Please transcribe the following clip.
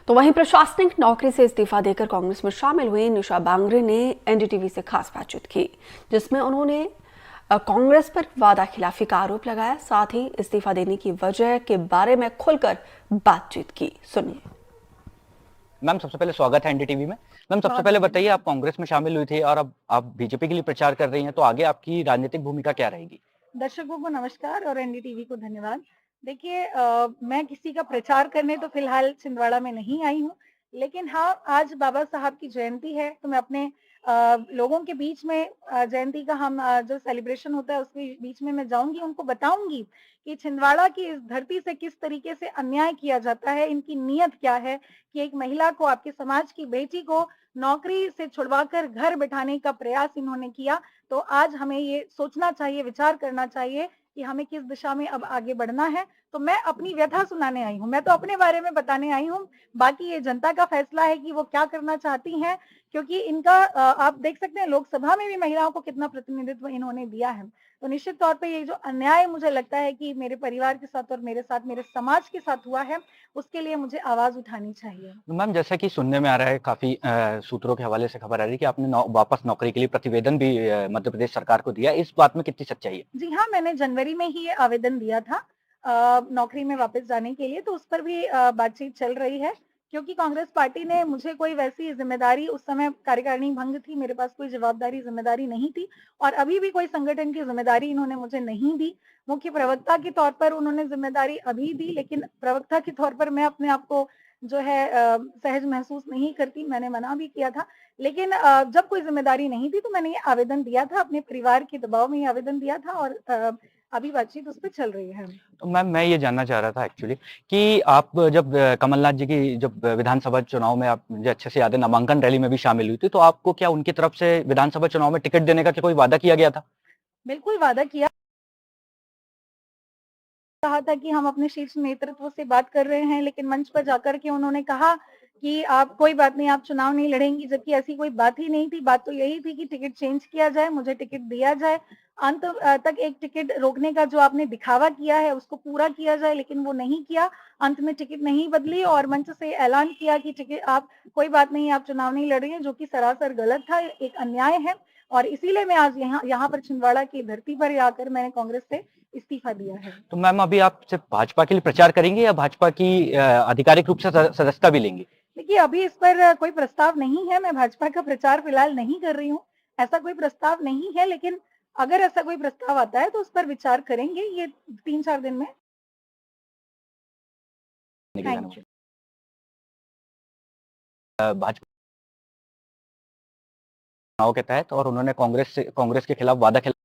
तो वहीं प्रशासनिक नौकरी से इस्तीफा देकर कांग्रेस में शामिल हुई निशा बांगरे ने एनडीटीवी से खास बातचीत की, जिसमें उन्होंने कांग्रेस पर वादा खिलाफी का आरोप लगाया। साथ ही इस्तीफा देने की वजह के बारे में खुलकर बातचीत की। सुनिए। मैम, सबसे पहले स्वागत है एनडीटीवी में। मैम, सबसे पहले बताइए, आप कांग्रेस में शामिल हुई थी और अब आप बीजेपी के लिए प्रचार कर रही हैं, तो आगे आपकी राजनीतिक भूमिका क्या रहेगी? दर्शकों को नमस्कार और एनडीटीवी को धन्यवाद। देखिए, मैं किसी का प्रचार करने तो फिलहाल छिंदवाड़ा में नहीं आई हूँ, लेकिन हाँ, आज बाबा साहब की जयंती है तो मैं अपने लोगों के बीच में जयंती का हम जो सेलिब्रेशन होता है उसके बीच में मैं जाऊंगी, उनको बताऊंगी कि छिंदवाड़ा की इस धरती से किस तरीके से अन्याय किया जाता है, इनकी नीयत क्या है कि एक महिला को, आपके समाज की बेटी को नौकरी से छुड़वाकर घर बिठाने का प्रयास इन्होंने किया। तो आज हमें ये सोचना चाहिए, विचार करना चाहिए कि हमें किस दिशा में अब आगे बढ़ना है। तो मैं अपनी व्यथा सुनाने आई हूँ, मैं तो अपने बारे में बताने आई हूँ, बाकी ये जनता का फैसला है कि वो क्या करना चाहती हैं, क्योंकि इनका आप देख सकते हैं लोकसभा में भी महिलाओं को कितना प्रतिनिधित्व इन्होंने दिया है। तो निश्चित तौर पे ये जो अन्याय मुझे लगता है कि मेरे परिवार के साथ और मेरे साथ, मेरे समाज के साथ हुआ है, उसके लिए मुझे आवाज उठानी चाहिए। मैम, जैसा कि सुनने में आ रहा है, काफी सूत्रों के हवाले से खबर आ रही है कि आपने वापस नौकरी के लिए प्रतिवेदन भी मध्य प्रदेश सरकार को दिया। इस बात में कितनी सच्चाई है? जी हाँ, मैंने जनवरी में ही ये आवेदन दिया था नौकरी में वापस जाने के लिए, तो उस पर भी बातचीत चल रही है, क्योंकि कांग्रेस पार्टी ने मुझे कोई वैसी जिम्मेदारी, उस समय कार्यकारिणी भंग थी, मेरे पास कोई जवाबदारी जिम्मेदारी नहीं थी और अभी भी कोई संगठन की जिम्मेदारी इन्होंने मुझे नहीं दी। मुख्य प्रवक्ता के तौर पर उन्होंने जिम्मेदारी अभी दी, लेकिन प्रवक्ता के तौर पर मैं अपने आप को जो है सहज महसूस नहीं करती, मैंने मना भी किया था। लेकिन जब कोई जिम्मेदारी नहीं थी तो मैंने ये आवेदन दिया था, अपने परिवार के दबाव में ये आवेदन दिया था और अभी बातचीत उस पर चल रही है। तो मैम, मैं ये जानना चाह रहा था एक्चुअली कि आप जब कमलनाथ जी की जब विधानसभा चुनाव में, आप मुझे अच्छे से याद है, नामांकन रैली में भी शामिल हुई थी, तो आपको क्या उनकी तरफ से विधानसभा चुनाव में टिकट देने का क्या कोई वादा किया गया था? बिल्कुल वादा किया, कहा था कि हम अपने शीर्ष नेतृत्व से बात कर रहे हैं, लेकिन मंच पर जाकर के उन्होंने कहा कि आप कोई बात नहीं, आप चुनाव नहीं लड़ेंगी, जबकि ऐसी कोई बात ही नहीं थी। बात तो यही थी कि टिकट चेंज किया जाए, मुझे टिकट दिया जाए, अंत तक एक टिकट रोकने का जो आपने दिखावा किया है उसको पूरा किया जाए, लेकिन वो नहीं किया। अंत में टिकट नहीं बदली और मंच से ऐलान किया कि टिकट, आप कोई बात नहीं, आप चुनाव नहीं लड़ रही हैं, जो कि सरासर गलत था, एक अन्याय है। और इसीलिए मैं आज यहाँ पर छिंदवाड़ा की धरती पर आकर मैंने कांग्रेस से इस्तीफा दिया है। तो मैम, अभी आप सिर्फ भाजपा के लिए प्रचार करेंगे या भाजपा की आधिकारिक रूप से सदस्यता भी लेंगे? देखिए, अभी इस पर कोई प्रस्ताव नहीं है, मैं भाजपा का प्रचार फिलहाल नहीं कर रही हूँ, ऐसा कोई प्रस्ताव नहीं है, लेकिन अगर ऐसा कोई प्रस्ताव आता है तो उस पर विचार करेंगे ये 3-4 दिन में। Thank you. भाजपा चुनाव के तहत और उन्होंने कांग्रेस के खिलाफ वादा खिलाफ